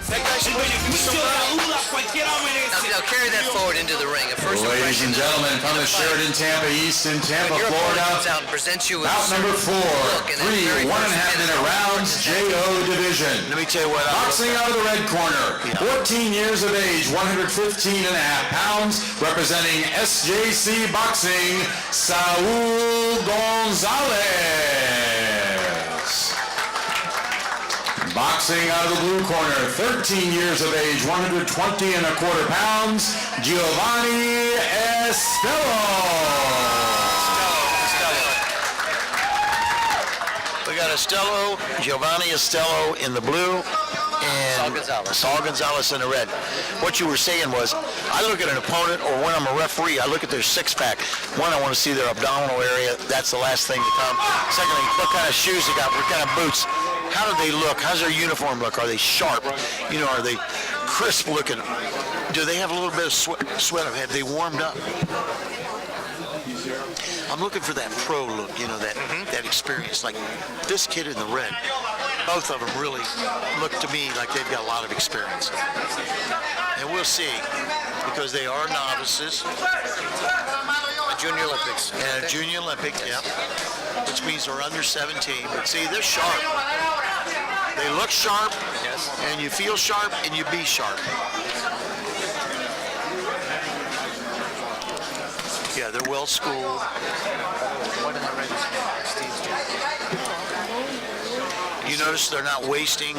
Now carry that forward into the ring. Ladies and gentlemen, from the Sheraton Tampa East in Tampa, Florida, out and presents you with bout number 4, 3 1.5-minute rounds, JO division. Let me tell you what. Boxing out of the red corner, 14 years of age, 115.5 pounds, representing SJC Boxing, Saul Gonzalez. Boxing out of the blue corner, 13 years of age, 120.25 pounds, Giovanni Estelo. We got Estelo, Giovanni Estelo in the blue, and Saul Gonzalez in the red. What you were saying was, I look at an opponent, or when I'm a referee, I look at their six-pack. One, I want to see their abdominal area. That's the last thing to come. Secondly, what kind of shoes they got, what kind of boots. How do they look? How's their uniform look? Are they sharp? You know, are they crisp looking? Do they have a little bit of sweat? Have they warmed up? I'm looking for that pro look, you know, that experience. Like this kid in the red, both of them really look to me like they've got a lot of experience. And we'll see, because they are novices. Junior Olympics. And a Junior Olympic, yeah. Which means they're under 17. But see, they're sharp. They look sharp, yes, and you feel sharp, and you be sharp. Yeah, they're well schooled. You notice they're not wasting.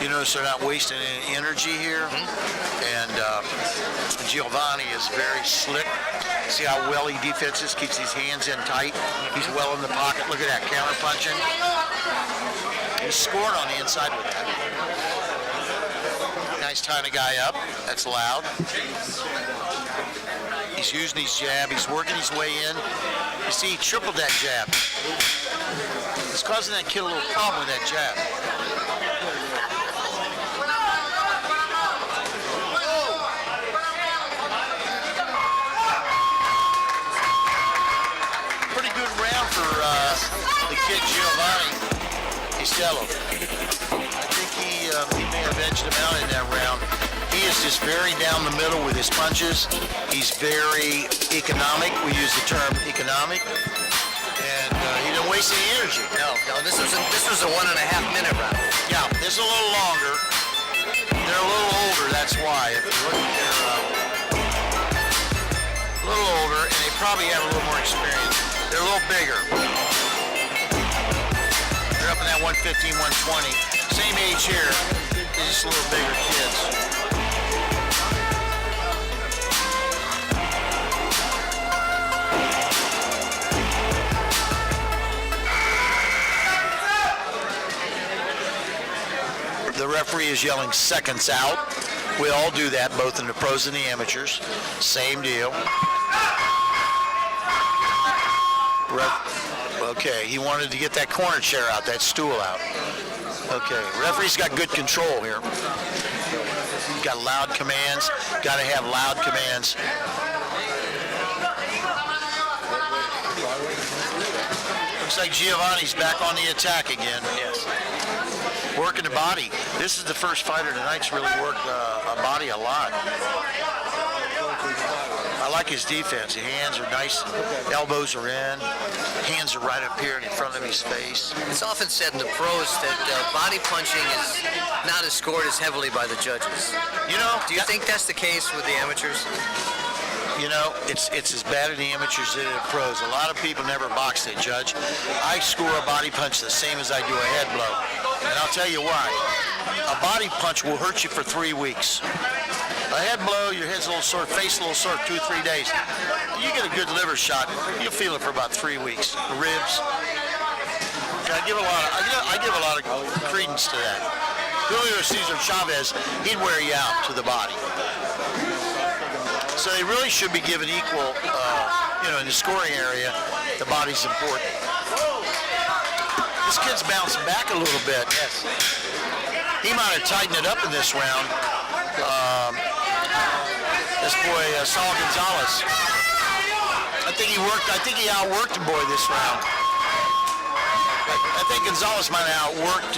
You notice they're not wasting any energy here. And Giovanni is very slick. See how well he defenses, keeps his hands in tight. He's well in the pocket. Look at that, counter punching. He scored on the inside with that. Nice tying a guy up. That's loud. He's using his jab. He's working his way in. You see, he tripled that jab. It's causing that kid a little problem with that jab. Pretty good round for the kid Giovanni Estelo. I think he may have edged him out in that round. He is just very down the middle with his punches. He's very economic. We use the term economic. And he didn't waste any energy. No, this was a 1.5-minute round. Yeah, this is a little longer. They're a little older, that's why. If you look at their, a little older, and they probably have a little more experience. They're a little bigger. They're up in that 115, 120. Same age here, they're just a little bigger kids. The referee is yelling seconds out. We all do that, both in the pros and the amateurs. Same deal. Okay, he wanted to get that corner chair out, that stool out. Okay, referee's got good control here. Got loud commands. Got to have loud commands. Looks like Giovanni's back on the attack again. Yes. Working the body. This is the first fighter tonight's really worked a body a lot. I like his defense. The hands are nice. Elbows are in. Hands are right up here in front of his face. It's often said in the pros that body punching is not as scored as heavily by the judges. You know, do you think that's the case with the amateurs? You know, it's as bad in the amateurs as in the pros. A lot of people never box, they judge. I score a body punch the same as I do a head blow. And I'll tell you why. A body punch will hurt you for 3 weeks. A head blow, your head's a little sore, face a little sore, 2 or 3 days. You get a good liver shot, you'll feel it for about 3 weeks. The ribs. I give a lot of credence to that. Julio Cesar Chavez, he'd wear you out to the body. So they really should be given equal, in the scoring area, the body's important. This kid's bouncing back a little bit. Yes. He might have tightened it up in this round. This boy, Saul Gonzalez. I think he outworked the boy this round. But I think Gonzalez might have outworked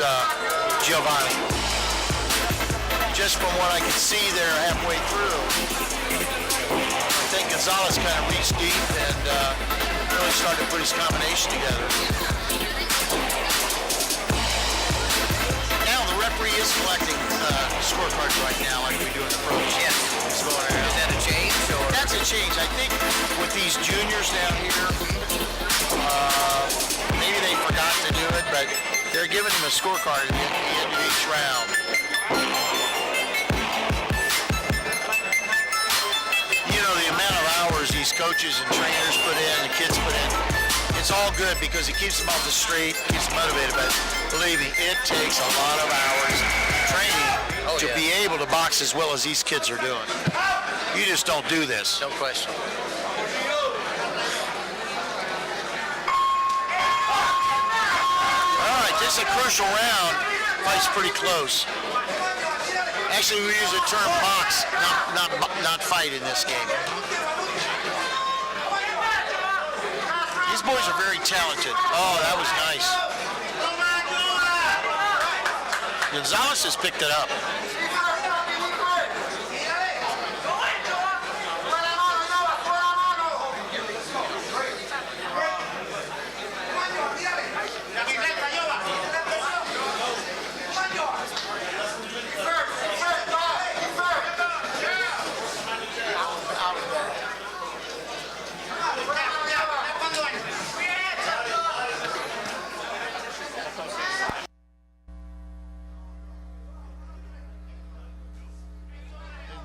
Giovanni. Just from what I could see there halfway through, I think Gonzalez kind of reached deep and really started to put his combination together. Now the referee is collecting scorecards right now, like we do in the pros. Yes. It's going around. Is that a change or? That's a change. I think with these juniors down here, maybe they forgot to do it, but they're giving them a scorecard at the end of each round. You know, the amount of hours these coaches and trainers put in, the kids put in, it's all good because it keeps them off the street, keeps them motivated, but believe me, it takes a lot of hours training to be able to box as well as these kids are doing. You just don't do this. No question. All right, this is a crucial round. Fight's pretty close. Actually, we use the term box, not fight in this game. These boys are very talented. Oh, that was nice. Gonzalez has picked it up.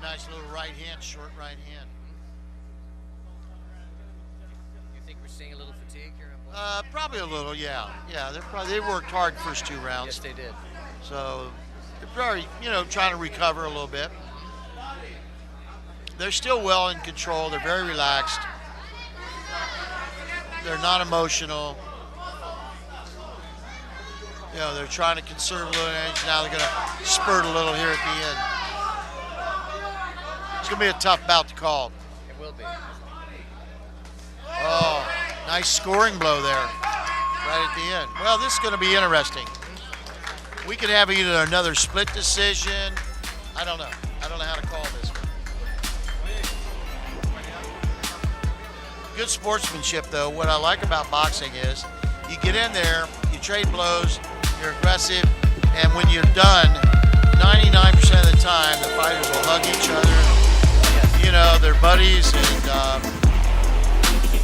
Nice little right hand, short right hand. You think we're seeing a little fatigue here? Probably a little, yeah. Yeah, they worked hard first two rounds. Yes, they did. So they're probably, trying to recover a little bit. They're still well in control. They're very relaxed. They're not emotional. They're trying to conserve a little energy. Now they're going to spurt a little here at the end. It's going to be a tough bout to call. It will be. Oh, nice scoring blow there right at the end. Well, this is going to be interesting. We could have either another split decision. I don't know. I don't know how to call this one. Good sportsmanship, though. What I like about boxing is you get in there, you trade blows, you're aggressive, and when you're done, 99% of the time, the fighters will hug each other. They're buddies, and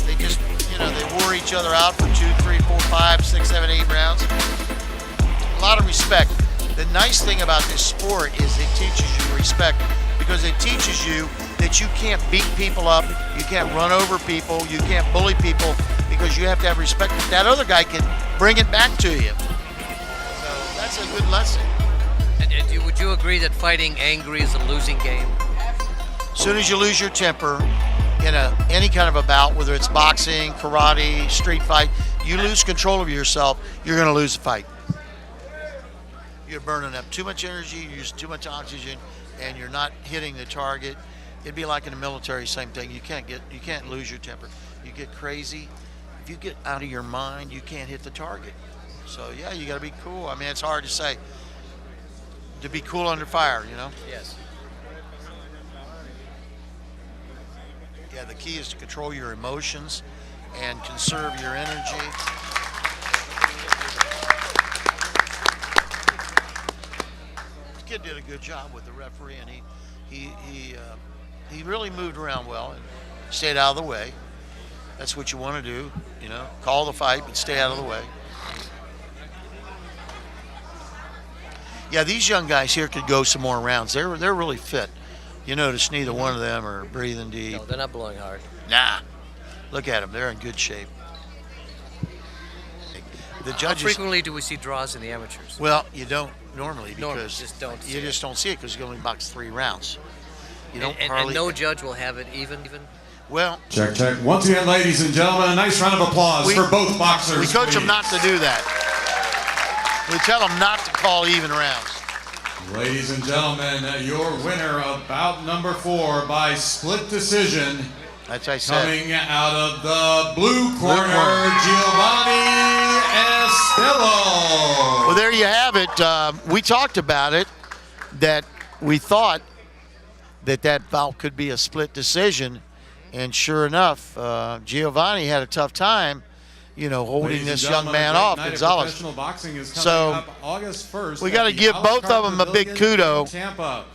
they just, they wore each other out for 2, 3, 4, 5, 6, 7, 8 rounds. A lot of respect. The nice thing about this sport is it teaches you respect because it teaches you that you can't beat people up, you can't run over people, you can't bully people because you have to have respect that that other guy can bring it back to you. So that's a good lesson. And would you agree that fighting angry is a losing game? As soon as you lose your temper in any kind of a bout, whether it's boxing, karate, street fight, you lose control of yourself, you're going to lose the fight. You're burning up too much energy, you use too much oxygen, and you're not hitting the target. It'd be like in the military, same thing. You can't lose your temper. You get crazy. If you get out of your mind, you can't hit the target. So yeah, you got to be cool. I mean, it's hard to say. To be cool under fire, Yes. Yeah, the key is to control your emotions and conserve your energy. The kid did a good job with the referee, and he really moved around well and stayed out of the way. That's what you want to do, call the fight, but stay out of the way. Yeah, these young guys here could go some more rounds. They're really fit. You notice neither one of them are breathing deep. No, they're not blowing hard. Nah. Look at them. They're in good shape. The How judges. frequently do we see draws in the amateurs? Well, you don't normally Normally, because just don't see you it. just don't see it because you only box 3 rounds. You don't And hardly. no judge will have it even. Well, Check, check. Once again, ladies and gentlemen, a nice round of applause for both boxers. we coach them please. not to do that. We tell them not to call even rounds. Ladies and gentlemen, your winner of bout number 4 by split decision As I said. Coming out of the blue corner, Giovanni Estillo. Well, there you have it. We talked about it, that we thought that bout could be a split decision, and sure enough, Giovanni had a tough time, holding this young man off, Gonzalez. Professional boxing is coming So up August 1st. we got to give both of them a big kudo.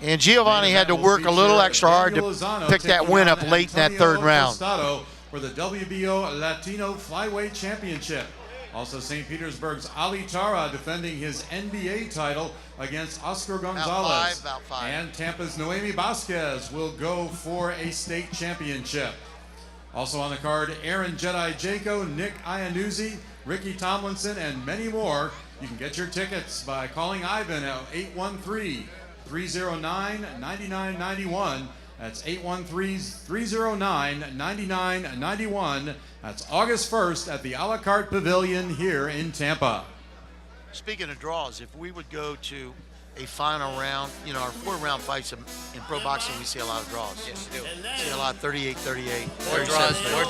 And Giovanni had to work a little extra hard to pick that win up late in that third round. For the WBO Latino Flyweight Championship. Also, St. Petersburg's Ali Tara defending his NBA title against Oscar Gonzalez. About five. And Tampa's Noemi Vasquez will go for a state championship. Also on the card, Aaron Jedi Jaco, Nick Iannuzzi, Ricky Tomlinson, and many more. You can get your tickets by calling Ivan at 813-309-9991. That's 813-309-9991. That's August 1st at the A La Carte Pavilion here in Tampa. Speaking of draws, if we would go to a final round, our 4-round fights in pro boxing, we see a lot of draws. Yes, you do. See a lot of 38-38. More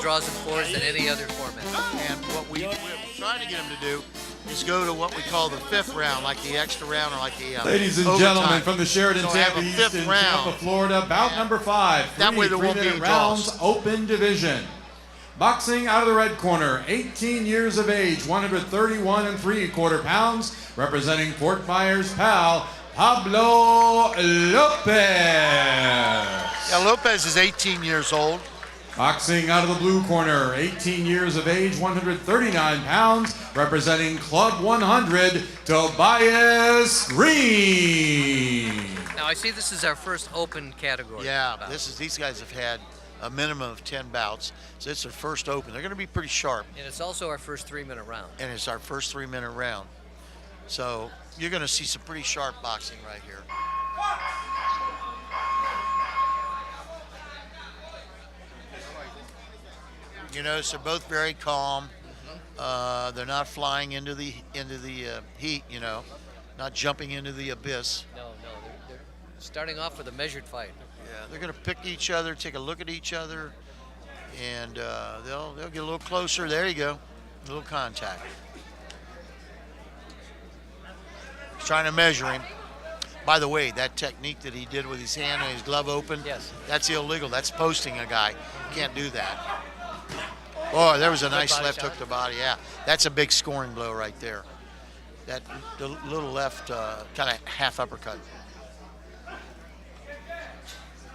draws and fours than any other format. And what we're trying to get them to do is go to what we call the 5th round, like the extra round or like the Ladies and overtime. gentlemen, from the Sheraton So have Tampa a East 5th in round. Tampa, Florida, bout number 5. That way there won't be 3-minute any rounds, draws. open division. Boxing out of the red corner, 18 years of age, 131 3/4 pounds, representing Fort Myers pal, Pablo Lopez. Yeah, Lopez is 18 years old. Boxing out of the blue corner, 18 years of age, 139 pounds, representing Club 100, Tobias Green. Now, I see this is our first open category. Yeah, bout. these guys have had a minimum of 10 bouts, so it's their first open. They're going to be pretty sharp, And it's also our first 3-minute round. and it's our first 3-minute round. So you're going to see some pretty sharp boxing right here. You notice they're both very calm. They're not flying into the heat, not jumping into the abyss. No, they're starting off with a measured fight. Yeah, they're going to pick each other, take a look at each other, and they'll get a little closer. There you go, a little contact. He's trying to measure him. By the way, that technique that he did with his hand and his glove open, Yes. that's illegal. That's posting a guy. You can't do that. Oh, there was a nice body left shot. hook to the body. Yeah, that's a big scoring blow right there. That the little left kind of half uppercut.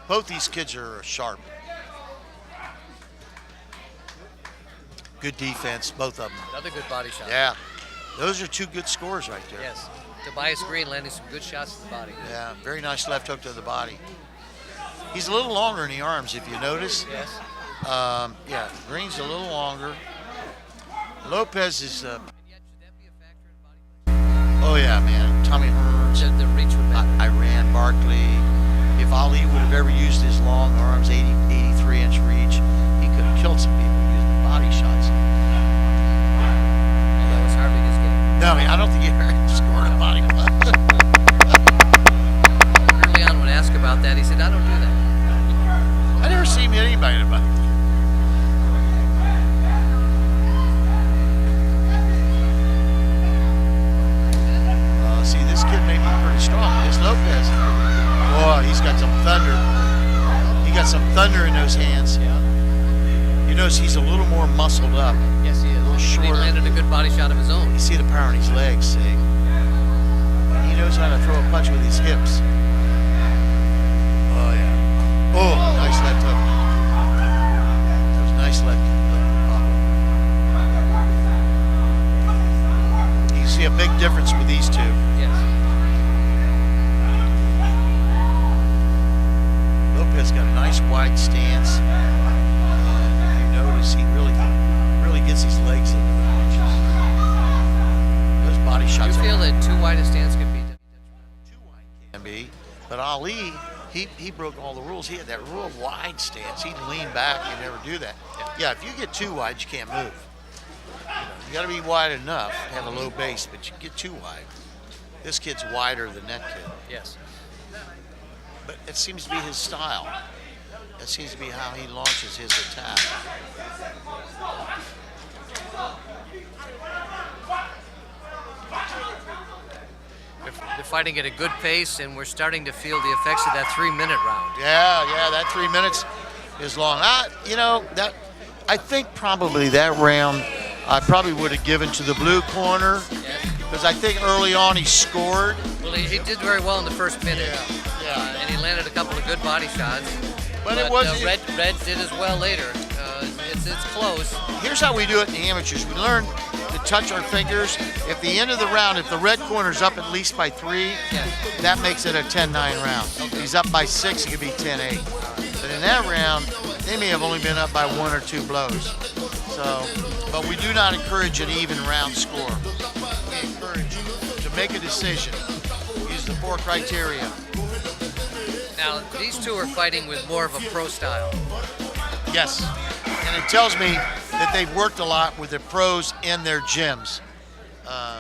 Both these kids are sharp. Good defense, both of them. Another good body shot. Yeah, those are 2 good scores right there. Yes. Tobias Green landing some good shots to the body. Yeah, very nice left hook to the body. He's a little longer in the arms, if you notice. Yes. Yeah, Green's a little longer. Lopez is. And yet, should that be a factor in body? Oh yeah, man. Tommy Hearns, The reach would matter. Iran Barkley. If Ali would have ever used his long arms, 83-inch reach, he could have killed some people using body shots. Well, that was hardly his game. No, I don't think he ever scored a body punch. Early on, when asked about that, he said, I don't do that. I never seen anybody about it. See, this kid may be pretty strong. This Lopez. Boy, he's got some thunder. He got some thunder in those hands. Yeah. You notice he's a little more muscled up. Yes, he is. A little But he shorter. landed a good body shot of his own. You see the power in his legs, see? He knows how to throw a punch with his hips. Oh, yeah. Oh, nice left hook. That was a nice left hook. You see a big difference with these two. Yes. Lopez got a nice wide stance. And you notice he really gets his legs into the punches. Those body You shots feel that too wide a stance could be too wide can be, but Ali, he broke all the rules. He had that real wide stance. He'd lean back. He'd never do that. Yeah, if you get too wide, you can't move. You got to be wide enough to have a low base, but you get too wide. This kid's wider than that kid, Yes. but it seems to be his style. That seems to be how he launches his attack. They're fighting at a good pace, and we're starting to feel the effects of that 3-minute round. Yeah, that 3 minutes is long. I think probably that round I probably would have given to the blue corner because I think early on he scored. Well, he did very well in the first minute. Yeah. And he landed a couple of good body shots. But it wasn't. Red did as well later. It's close. Here's how we do it in the amateurs. We learn to touch our fingers. At the end of the round, if the red corner's up at least by 3, that makes it a 10-9 round. If he's up by 6, it could be 10-8. But in that round, they may have only been up by 1 or 2 blows. So, but we do not encourage an even round score. We encourage you to make a decision. Use the 4 criteria. Now, these two are fighting with more of a pro style. Yes, and it tells me that they've worked a lot with the pros in their gyms.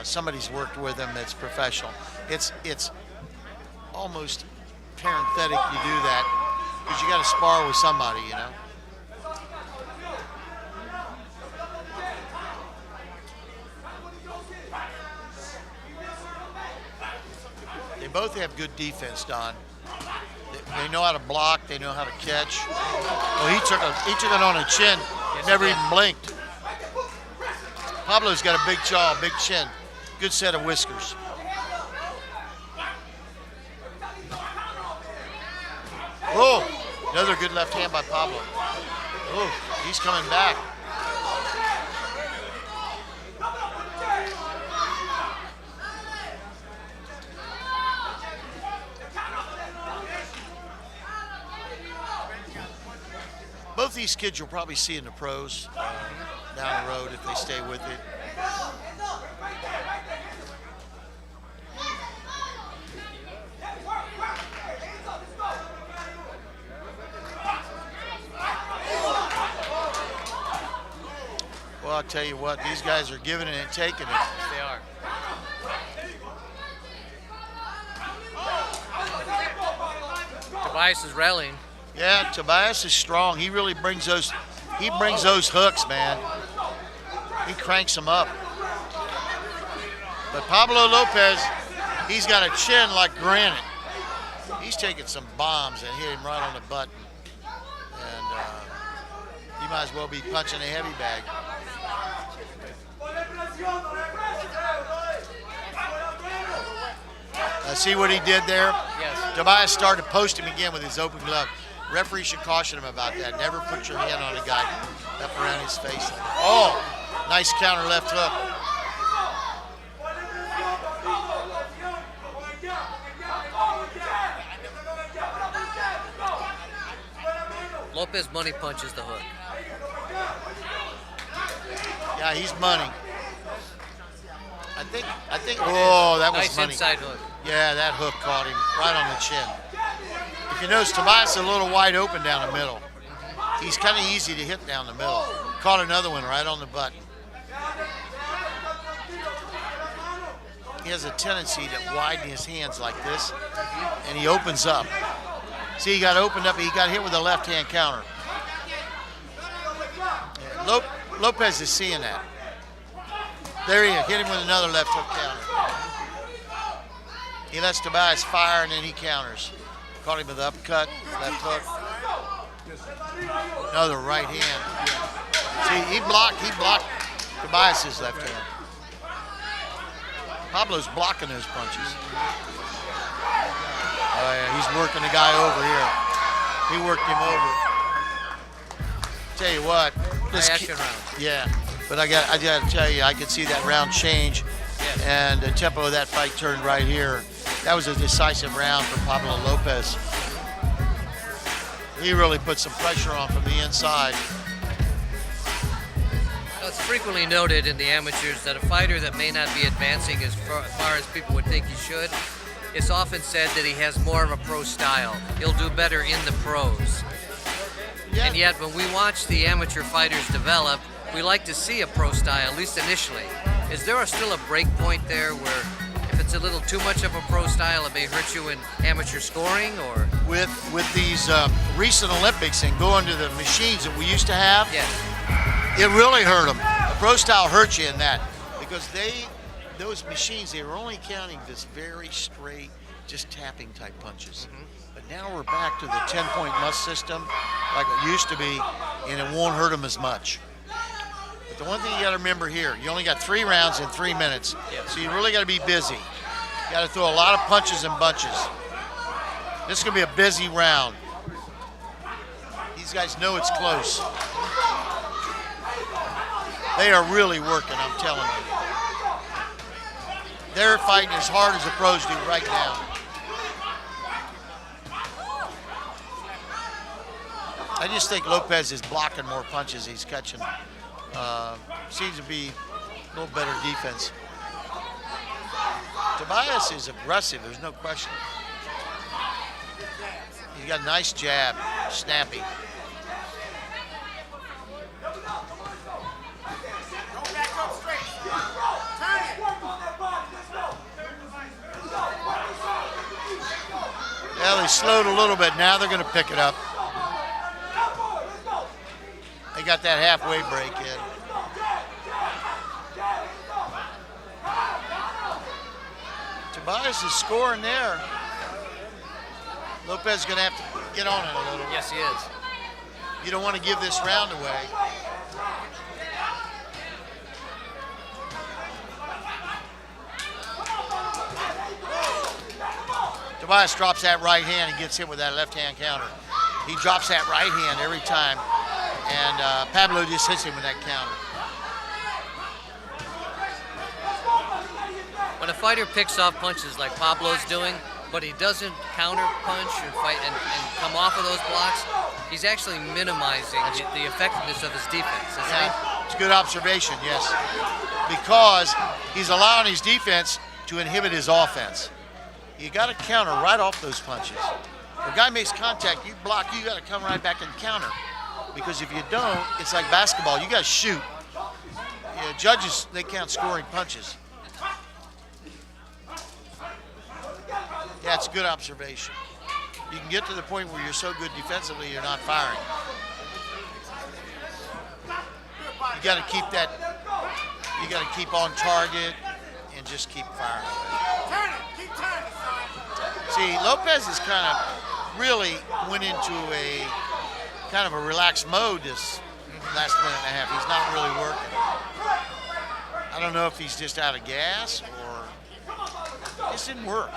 Somebody's worked with them that's professional. It's almost parenthetic you do that because you got to spar with somebody, you know. They both have good defense, Don. They know how to block. They know how to catch. Oh, he took it on a chin. Never even blinked. Pablo's got a big jaw, big chin, good set of whiskers. Oh, another good left hand by Pablo. Oh, he's coming back. Both these kids you'll probably see in the pros down the road if they stay with it. Well, I'll tell you what, these guys are giving it and taking it. They are. Tobias is rallying. Yeah, Tobias is strong. He really brings those hooks, man. He cranks them up. But Pablo Lopez, he's got a chin like granite. He's taking some bombs and hit him right on the button. And he might as well be punching a heavy bag. See what he did there? Yes. Tobias started to post him again with his open glove. Referee should caution him about that. Never put your hand on a guy up around his face. Oh, nice counter left hook. Lopez money punches the hook. Yeah, he's money. I think. Oh, that was Nice money. inside hook. Yeah, that hook caught him right on the chin. If you notice, Tobias is a little wide open down the middle. He's kind of easy to hit down the middle. Caught another one right on the button. He has a tendency to widen his hands like this, and he opens up. See, he got opened up. He got hit with a left-hand counter. Yeah, Lopez is seeing that. There he is. Hit him with another left hook counter. He lets Tobias fire, and then he counters. Caught him with the uppercut, left hook. Another right hand. See, he blocked Tobias's left hand. Pablo's blocking those punches. Oh yeah, he's working the guy over here. He worked him over. Tell you what, this Action round. yeah, but I got to tell you, I could see that round change, and the tempo of that fight turned right here. That was a decisive round for Pablo Lopez. He really put some pressure on from the inside. It's frequently noted in the amateurs that a fighter that may not be advancing as far as people would think he should, it's often said that he has more of a pro style. He'll do better in the pros. Yeah. And yet when we watch the amateur fighters develop, we like to see a pro style, at least initially. Is there still a break point there where if it's a little too much of a pro style, it may hurt you in amateur scoring, or? With these recent Olympics and going to the machines that we used to have, Yes. it really hurt them. The pro style hurt you in that because those machines, they were only counting this very straight, just tapping type punches. But now we're back to the 10-point must system like it used to be, and it won't hurt them as much. But the one thing you got to remember here, you only got 3 rounds in 3 minutes, so you really got to be busy. You got to throw a lot of punches and bunches. This is going to be a busy round. These guys know it's close. They are really working, I'm telling you. They're fighting as hard as the pros do right now. I just think Lopez is blocking more punches he's catching. Seems to be a little better defense. Tobias is aggressive, there's no question. He's got a nice jab, snappy. Well, they slowed a little bit. Now they're going to pick it up. They got that halfway break in. Tobias is scoring there. Lopez is going to have to get on it a little. Yes, he is. You don't want to give this round away. Tobias drops that right hand and gets hit with that left hand counter. He drops that right hand every time, and Pablo just hits him with that counter. When a fighter picks off punches like Pablo's doing, but he doesn't counter punch and fight and come off of those blocks, he's actually minimizing the effectiveness of his defense, isn't he? It's a good observation, yes. Because he's allowing his defense to inhibit his offense. You got to counter right off those punches. If a guy makes contact, you block, you got to come right back and counter. Because if you don't, it's like basketball. You got to shoot. Judges, they count scoring punches. Yeah, it's a good observation. You can get to the point where you're so good defensively, you're not firing. You got to keep that. You got to keep on target and just keep firing. See, Lopez is kind of really went into a kind of a relaxed mode this last minute and a half. He's not really working. I don't know if he's just out of gas or it just didn't work.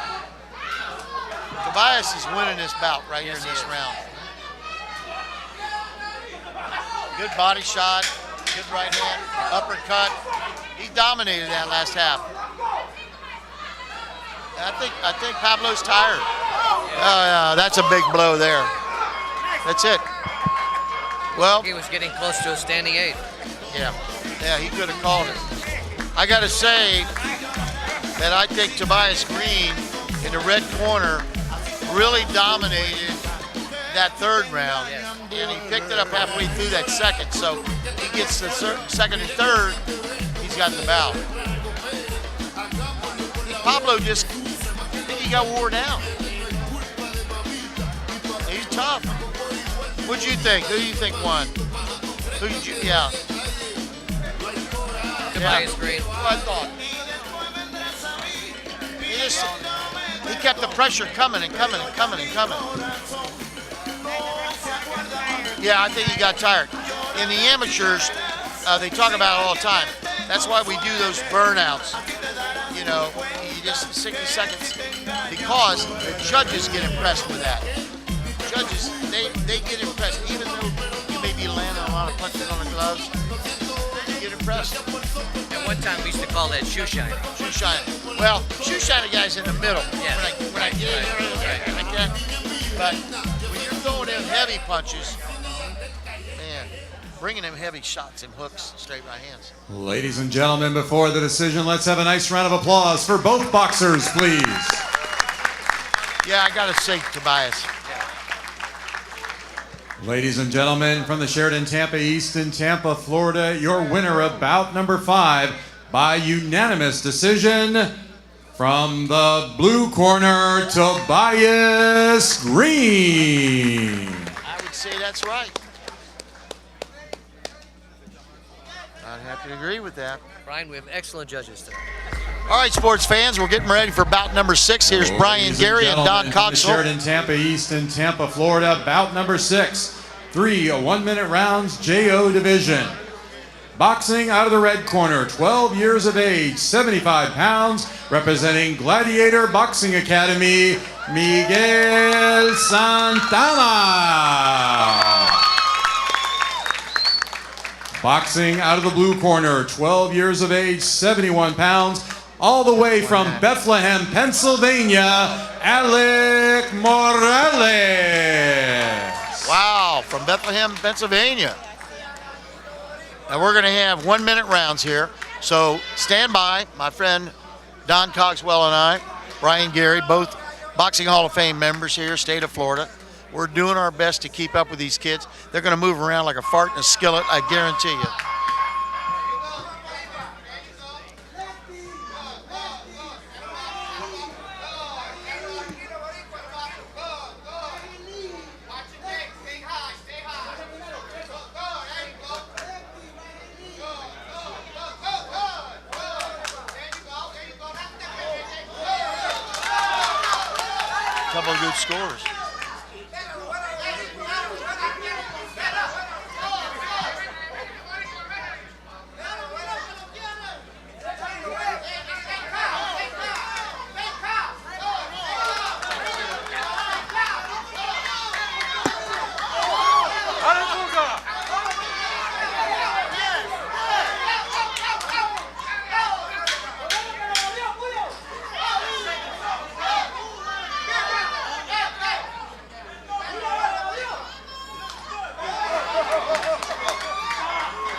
Tobias is winning this bout right here in this round. Good body shot, good right hand, uppercut. He dominated that last half. I think Pablo's tired. Oh yeah, that's a big blow there. That's it. Well, He was getting close to a standing 8. yeah, he could have called it. I got to say that I think Tobias Green in the red corner really dominated that third round, and he picked it up halfway through that second. So he gets the second and third, he's got the bout. Pablo just, I think he got wore down. He's tough. What'd you think? Who do you think won? Who did you? Yeah. Tobias Green. What I thought. He kept the pressure coming and coming and coming and coming. Yeah, I think he got tired. In the amateurs, they talk about it all the time. That's why we do those burnouts. You know, you just 60 seconds because the judges get impressed with that. Judges, they get impressed. Even though you may be landing a lot of punches on the gloves, they get impressed. At one time, we used to call that shoe shining. Shoe shining. Well, shoe shining guy's in the middle. Yeah. When I get in there, like that. But when you're throwing in heavy punches, man, bringing them heavy shots and hooks, straight right hands. Ladies and gentlemen, before the decision, let's have a nice round of applause for both boxers, please. Yeah, I gotta say, Tobias. Ladies and gentlemen, from the Sheraton Tampa East in Tampa, Florida, your winner of bout number 5 by unanimous decision, From the blue corner, Tobias Green. I would say that's right. I'd have to agree with that. Brian, we have excellent judges today. All right, sports fans, we're getting ready for bout number 6. Here's Brian Ladies Gary and Don gentlemen, Coxwell. Sheridan Tampa East in Tampa, Florida, bout number 6. 3 1-minute rounds, JO division. Boxing out of the red corner, 12 years of age, 75 pounds, representing Gladiator Boxing Academy, Miguel Santana. Boxing out of the blue corner, 12 years of age, 71 pounds, all the way from Bethlehem, Pennsylvania, Alec Morales. Wow, from Bethlehem, Pennsylvania. Now we're going to have 1-minute rounds here. So stand by, my friend Don Coxwell and I, Brian Gary, both Boxing Hall of Fame members here, state of Florida. We're doing our best to keep up with these kids. They're going to move around like a fart in a skillet, I guarantee you. Couple of good scores.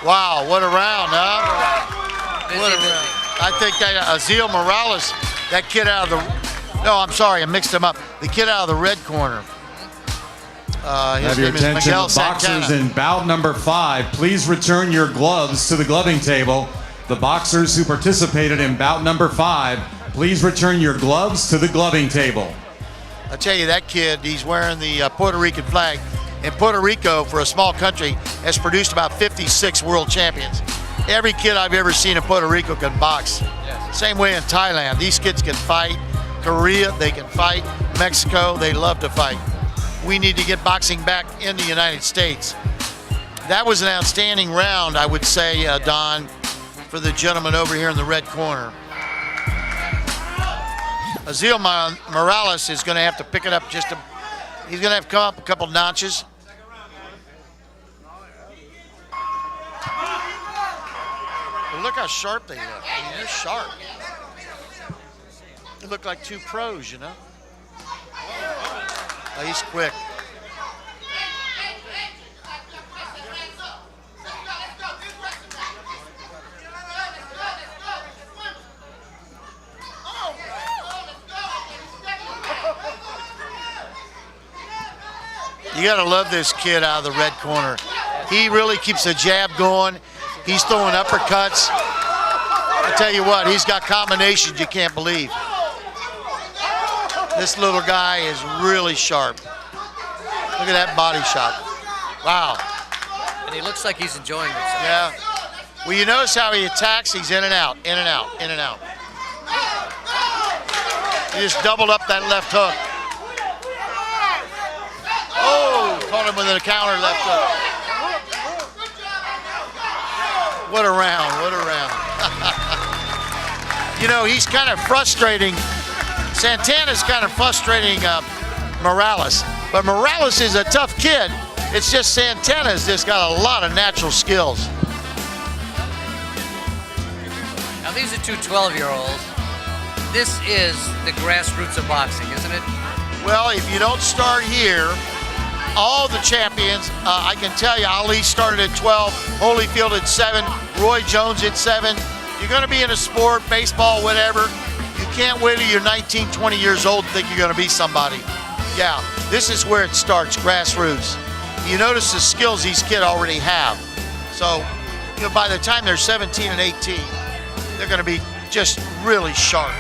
Wow, what a round, huh? What a round. I think that Aziel Morales, that kid out of the, no, I'm sorry, I mixed him up. The kid out of the red corner. His Have your name is attention, Miguel the boxers Santana. in bout number 5. Please return your gloves to the gloving table. The boxers who participated in bout number 5, please return your gloves to the gloving table. I tell you, that kid, he's wearing the Puerto Rican flag. And Puerto Rico, for a small country, has produced about 56 world champions. Every kid I've ever seen in Puerto Rico can box. Yes. Same way in Thailand. These kids can fight. Korea, they can fight. Mexico, they love to fight. We need to get boxing back in the United States. That was an outstanding round, I would say, Don, for the gentleman over here in the red corner. Aziel Morales is going to have to pick it up just a, he's going to have to come up a couple notches. But look how sharp they look. I mean, they're sharp. They look like two pros, you know. Oh, he's quick. You gotta love this kid out of the red corner. He really keeps the jab going. He's throwing uppercuts. I tell you what, he's got combinations you can't believe. This little guy is really sharp. Look at that body shot. Wow. And he looks like he's enjoying himself. Yeah. Well, you notice how he attacks? He's in and out, in and out, in and out. He just doubled up that left hook. Oh, caught him with a counter left hook. What a round, what a round. You know, he's kind of frustrating. Santana's kind of frustrating Morales. But Morales is a tough kid. It's just Santana's just got a lot of natural skills. Now these are two 12-year-olds. This is the grassroots of boxing, isn't it? Well, if you don't start here, all the champions, I can tell you, Ali started at 12, Holyfield at 7, Roy Jones at 7. You're going to be in a sport, baseball, whatever. You can't wait till you're 19, 20 years old and think you're going to be somebody. Yeah, this is where it starts, grassroots. You notice the skills these kids already have. So, you know, by the time they're 17 and 18, they're going to be just really sharp.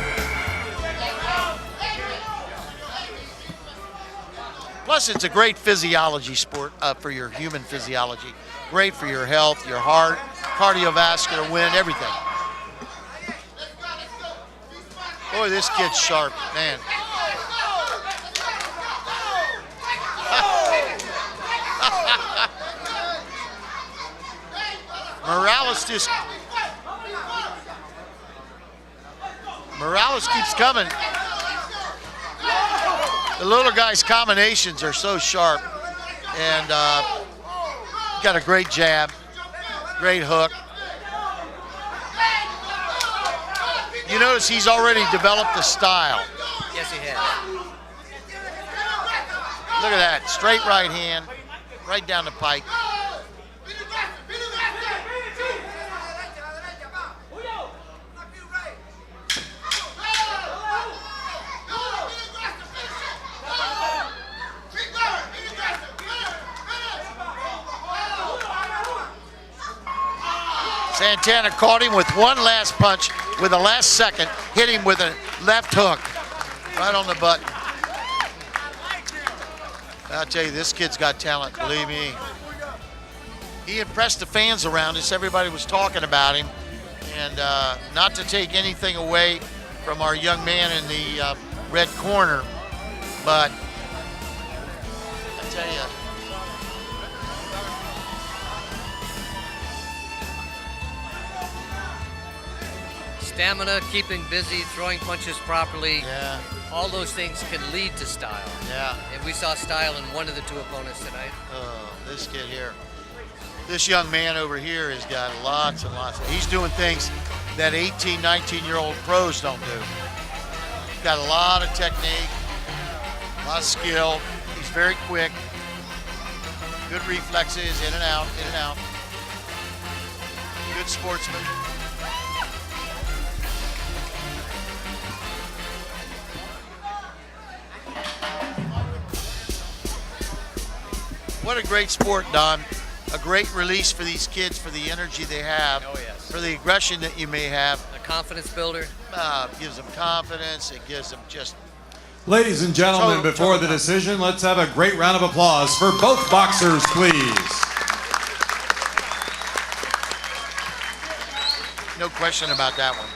Plus, it's a great physiology sport for your human physiology. Great for your health, your heart, cardiovascular, wind, everything. Boy, this kid's sharp, man. Morales keeps coming. The little guy's combinations are so sharp, and got a great jab, great hook. You notice he's already developed a style. Yes, he has. Look at that, straight right hand, right down the pike. Santana caught him with one last punch with the last second, hit him with a left hook, right on the button. I'll tell you, this kid's got talent, believe me. He impressed the fans around us. Everybody was talking about him. And not to take anything away from our young man in the red corner, but I tell you, Stamina, keeping busy, throwing punches properly. yeah, All those things can lead to style. yeah. And we saw style in one of the two opponents tonight. Oh, this kid here. This young man over here has got lots and lots. He's doing things that 18, 19-year-old pros don't do. Got a lot of technique, a lot of skill. He's very quick. Good reflexes, in and out, in and out. Good sportsman. What a great sport, Don. A great release for these kids, for the energy they have, Oh, yes. for the aggression that you may have. A confidence builder. Gives them confidence. It gives them just... Ladies and gentlemen, Total before the confidence. decision, let's have a great round of applause for both boxers, please. No question about that one.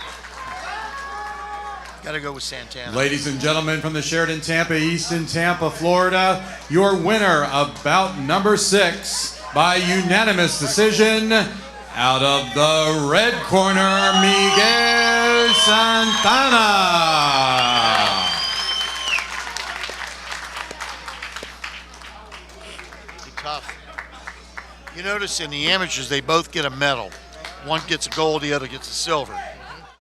Got to go with Santana. Ladies and gentlemen, from the Sheraton Tampa East in Tampa, Florida, your winner of bout number 6 by unanimous decision, out of the red corner, Miguel Santana. Tough. You notice in the amateurs, they both get a medal. One gets a gold, the other gets a silver.